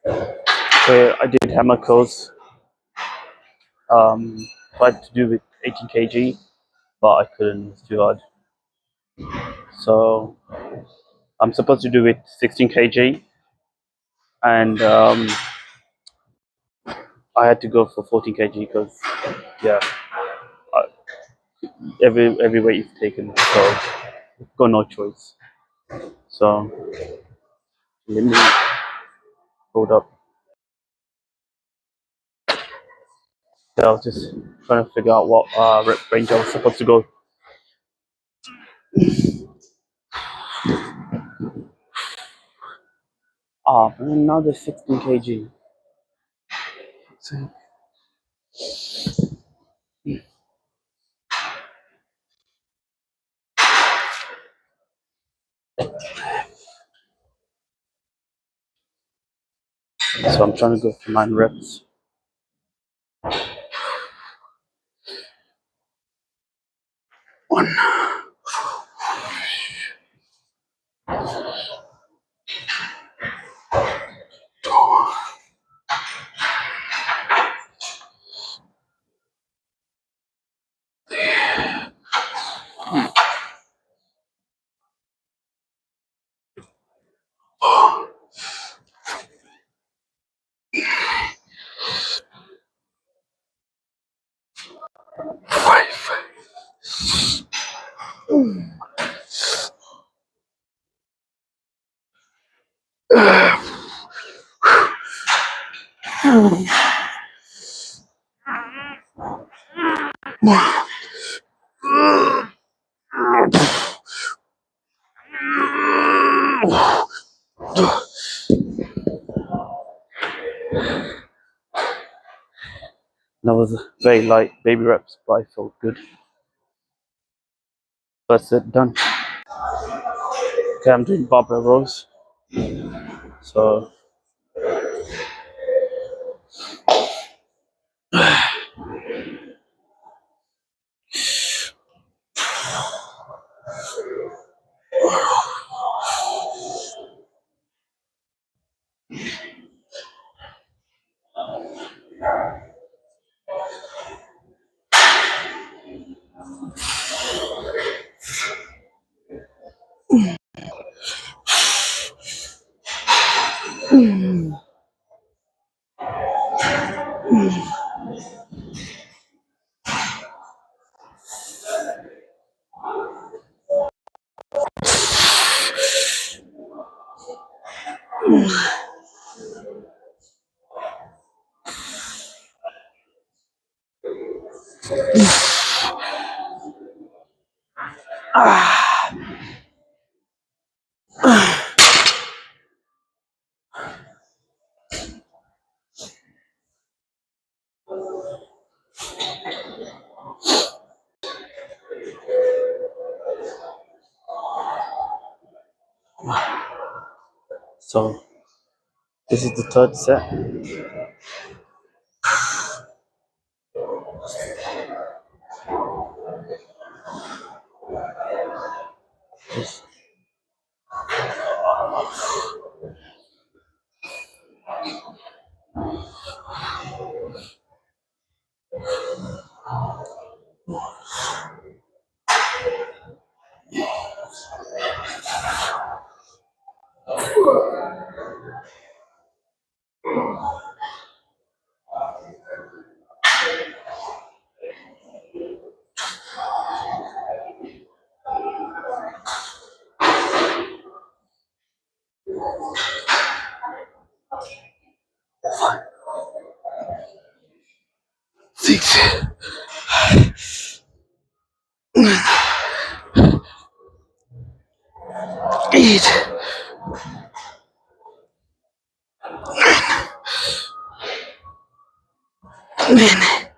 So I did hammer curls. Tried to do with 18 kg, but I couldn't. It's too hard. So I'm supposed to do it 16 kg, and I had to go for 14 kg because yeah, I, every weight is taken, so got no choice. So let me hold up. So I was just trying to figure out what rep range I was supposed to go. Another 16 kg. So I'm trying to go for 9 reps. One. That was very light baby reps, but I felt good. First set done. Okay, I'm doing barbell rows. So so this is the third set. Six, 8, 9.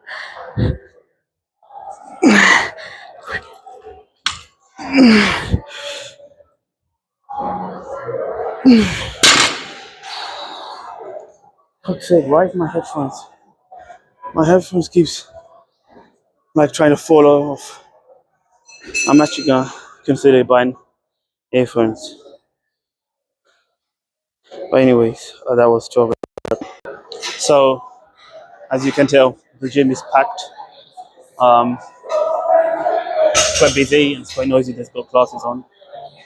Fuck's sake, why is my headphones? My headphones keeps like trying to fall off. I'm actually gonna consider buying earphones. But anyways, that was 12. So as you can tell, the gym is packed. Um, it's quite busy and it's quite noisy. There's got classes on.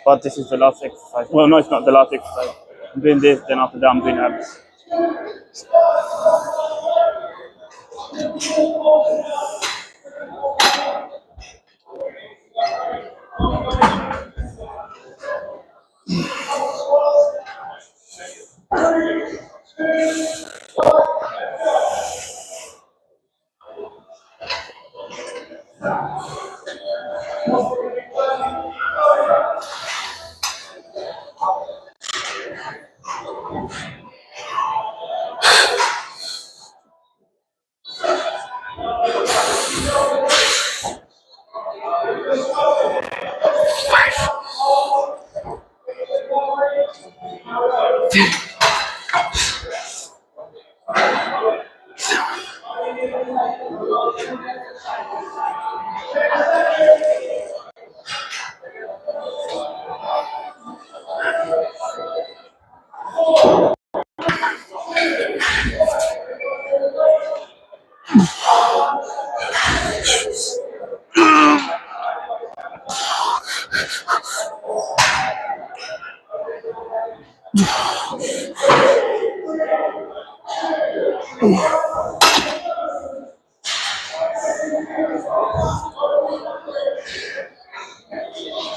But this is the last exercise. Well, no, it's not the last exercise. I'm doing this, then after that I'm doing abs.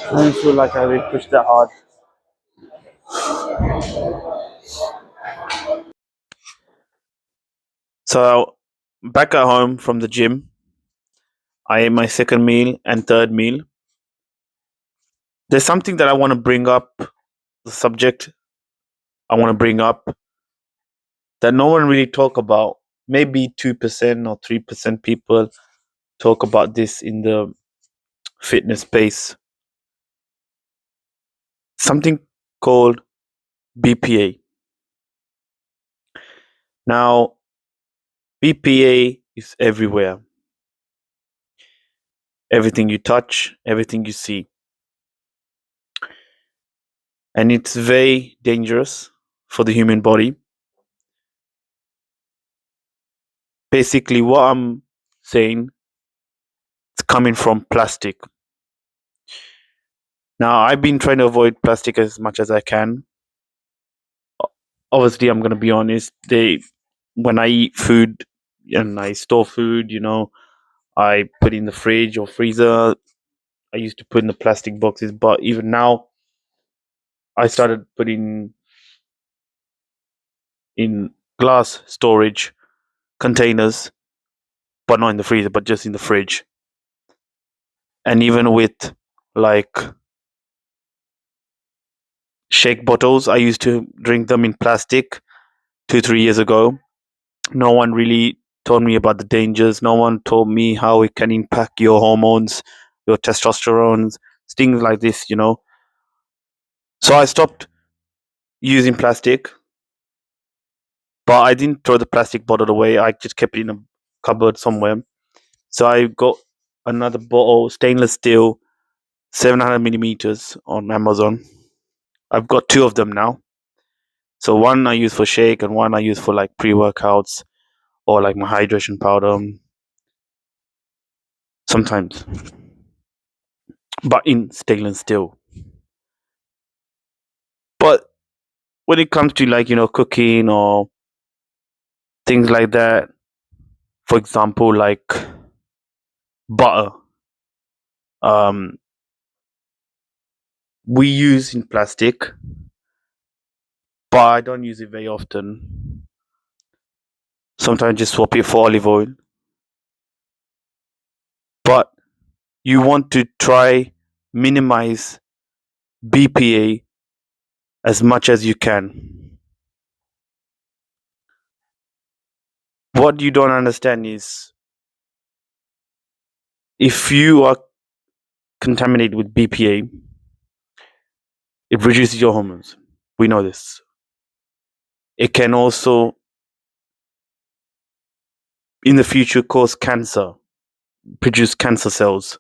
I don't feel like I really pushed that hard. So back at home from the gym, I ate my second meal and third meal. There's something that I want to bring up, the subject I want to bring up that no one really talk about. Maybe 2% or 3% people talk about this in the fitness space. Something called BPA. Now, BPA is everywhere. Everything you touch, everything you see. And it's very dangerous for the human body. Basically, what I'm saying, it's coming from plastic. Now, I've been trying to avoid plastic as much as I can. Obviously, I'm going to be honest. When I eat food and I store food, I put in the fridge or freezer. I used to put in the plastic boxes, but even now, I started putting in glass storage containers, but not in the freezer, but just in the fridge. And even with like shake bottles, I used to drink them in plastic 2, 3 years ago. No one really told me about the dangers. No one told me how it can impact your hormones, your testosterone, things like this. So I stopped using plastic, but I didn't throw the plastic bottle away. I just kept it in a cupboard somewhere. So I got another bottle, stainless steel, 700 millimeters on Amazon. I've got two of them now. So one I use for shake and one I use for like pre-workouts or like my hydration powder sometimes. But in stainless steel. But when it comes to like, cooking or things like that, for example, like butter, um, we use in plastic, but I don't use it very often. Sometimes just swap it for olive oil. But you want to try minimize BPA as much as you can. What you don't understand is if you are contaminated with BPA, it reduces your hormones. We know this. It can also, in the future, cause cancer, produce cancer cells.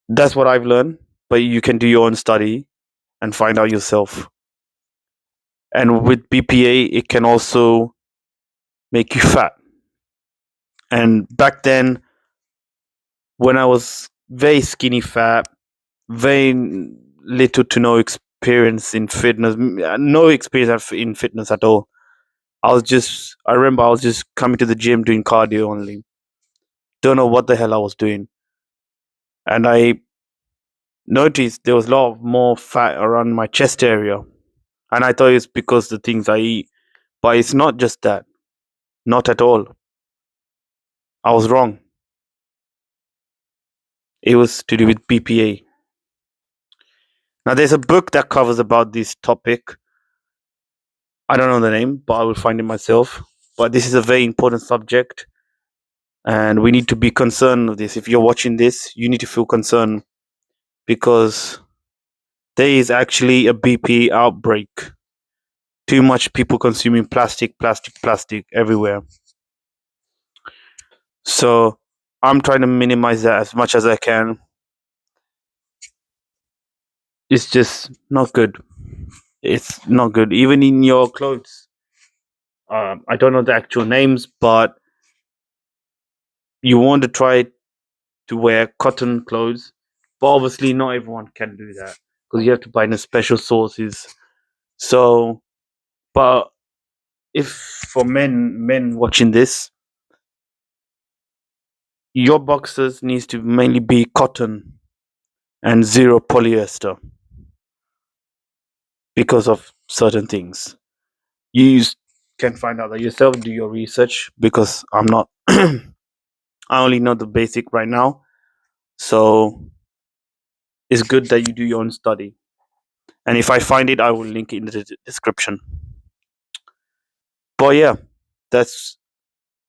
That's what I've learned, but you can do your own study and find out yourself. And with BPA, it can also make you fat. And back then, when I was very skinny fat, very little to no experience in fitness, no experience in fitness at all. I remember I was just coming to the gym doing cardio only. Don't know what the hell I was doing. And I noticed there was a lot of more fat around my chest area. And I thought it's because the things I eat. But it's not just that. Not at all. I was wrong. It was to do with BPA. Now there's a book that covers about this topic. I don't know the name, but I will find it myself. But this is a very important subject, and we need to be concerned of this. If you're watching this, you need to feel concerned because there is actually a BP outbreak. Too much people consuming plastic everywhere. So I'm trying to minimize that as much as I can. It's just not good. It's not good. Even in your clothes. I don't know the actual names, but you want to try to wear cotton clothes. But obviously, not everyone can do that because you have to buy the special sources. So, but if for men watching this, your boxers needs to mainly be cotton and zero polyester because of certain things. You can find out that yourself. Do your research because I'm not. I only know the basic right now, so it's good that you do your own study. And if I find it, I will link it in the description. But yeah, that's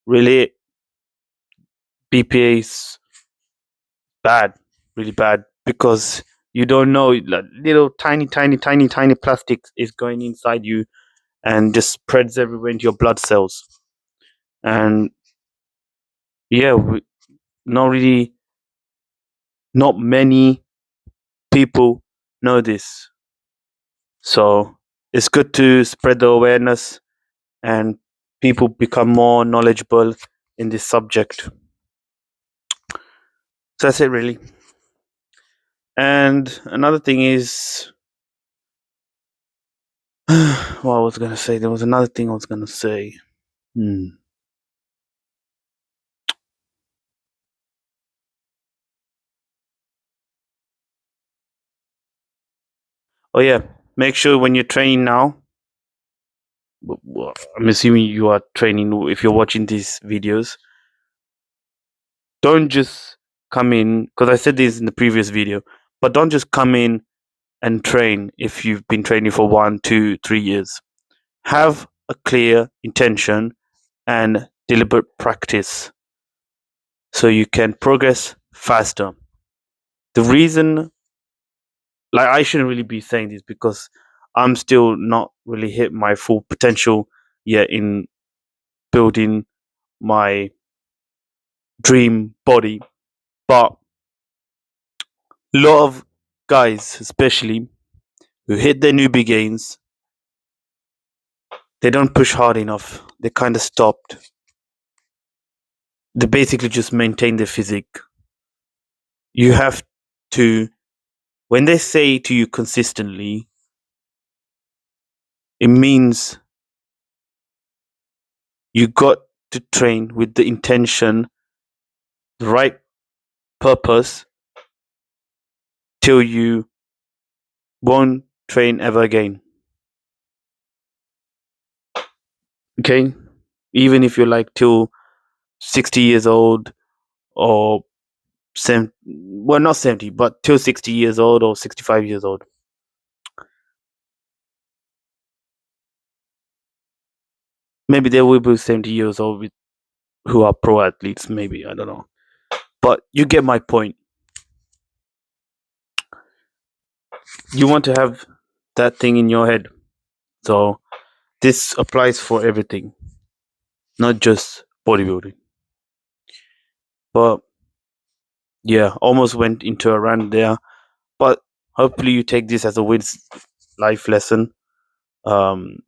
really it. BPA is bad, really bad, because you don't know like, little tiny plastic is going inside you and just spreads everywhere into your blood cells. And yeah, not really, not many people know this. So it's good to spread the awareness and people become more knowledgeable in this subject. So that's it, really. And another thing is, what I was gonna say. There was another thing I was gonna say. Hmm. Oh yeah, make sure when you're training now. I'm assuming you are training if you're watching these videos. Don't just come in because I said this in the previous video. But don't just come in and train if you've been training for 1, 2, 3 years. Have a clear intention and deliberate practice so you can progress faster. The reason, like, I shouldn't really be saying this because I'm still not really hit my full potential yet in building my dream body. But a lot of guys, especially who hit their newbie gains, they don't push hard enough. They kind of stopped. They basically just maintain their physique. You have to, when they say to you consistently, it means you got to train with the intention, the right purpose, till you won't train ever again. Okay? Even if you're like till 60 years old or well, not 70, but till 60 years old or 65 years old. Maybe there will be 70 years old who are pro athletes, maybe, I don't know. But you get my point. You want to have that thing in your head. So this applies for everything, not just bodybuilding. But yeah, almost went into a rant there. But hopefully you take this as a life lesson. Um,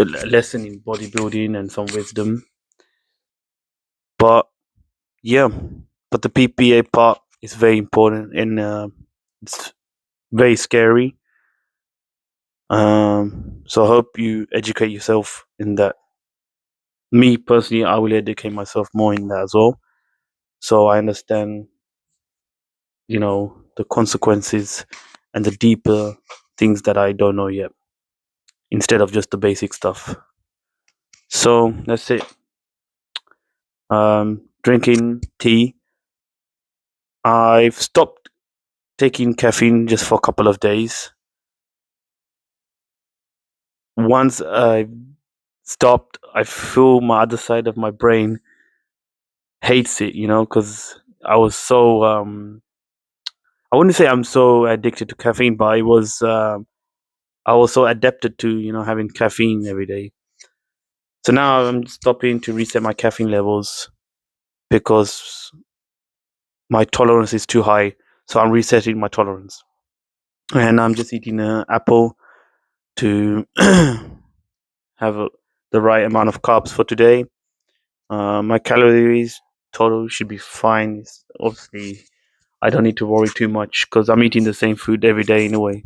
a lesson in bodybuilding and some wisdom. But yeah, but the PPA part is very important, and it's very scary. So I hope you educate yourself in that. Me personally, I will educate myself more in that as well, so I understand, the consequences and the deeper things that I don't know yet, instead of just the basic stuff. So that's it. Drinking tea. I've stopped taking caffeine just for a couple of days. Once I stopped, I feel my other side of my brain hates it, because I was so I wouldn't say I'm so addicted to caffeine, but I was so adapted to having caffeine every day. So now I'm stopping to reset my caffeine levels because my tolerance is too high. So I'm resetting my tolerance, and I'm just eating an apple to have the right amount of carbs for today. My calories total should be fine. Obviously, I don't need to worry too much because I'm eating the same food every day in a way.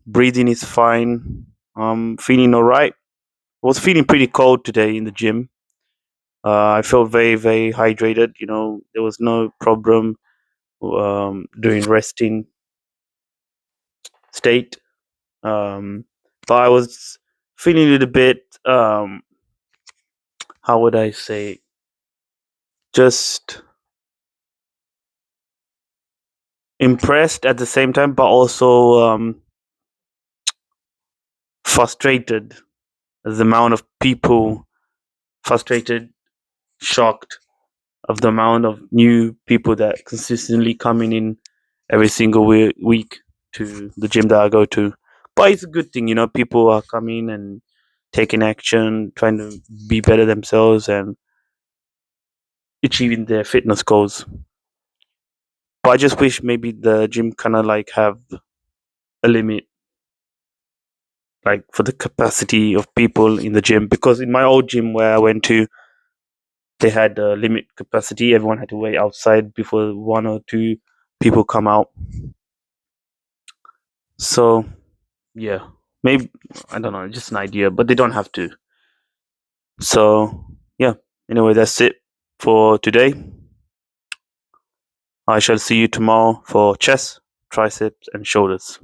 Breathing is fine. I'm feeling all right. I was feeling pretty cold today in the gym. I felt very, very hydrated. There was no problem during resting state. But I was feeling a little bit, how would I say, just impressed at the same time, but also frustrated at the amount of people, frustrated, shocked of the amount of new people that consistently coming in every single week to the gym that I go to. But it's a good thing, people are coming and taking action, trying to be better themselves and achieving their fitness goals. But I just wish maybe the gym kind of like have a limit, like for the capacity of people in the gym. Because in my old gym where I went to, they had a limit capacity. Everyone had to wait outside before one or two people come out. So yeah, maybe, I don't know, just an idea, but they don't have to. So yeah. Anyway, that's it for today. I shall see you tomorrow for chest, triceps, and shoulders.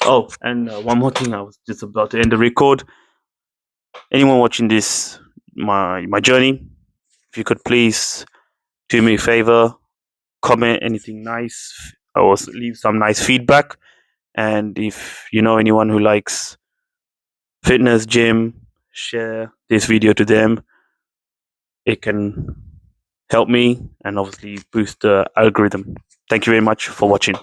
Oh, and one more thing. I was just about to end the record. Anyone watching this, my journey, if you could please do me a favor, comment anything nice, or leave some nice feedback. And if you know anyone who likes fitness, gym, share this video to them. It can help me and obviously boost the algorithm. Thank you very much for watching.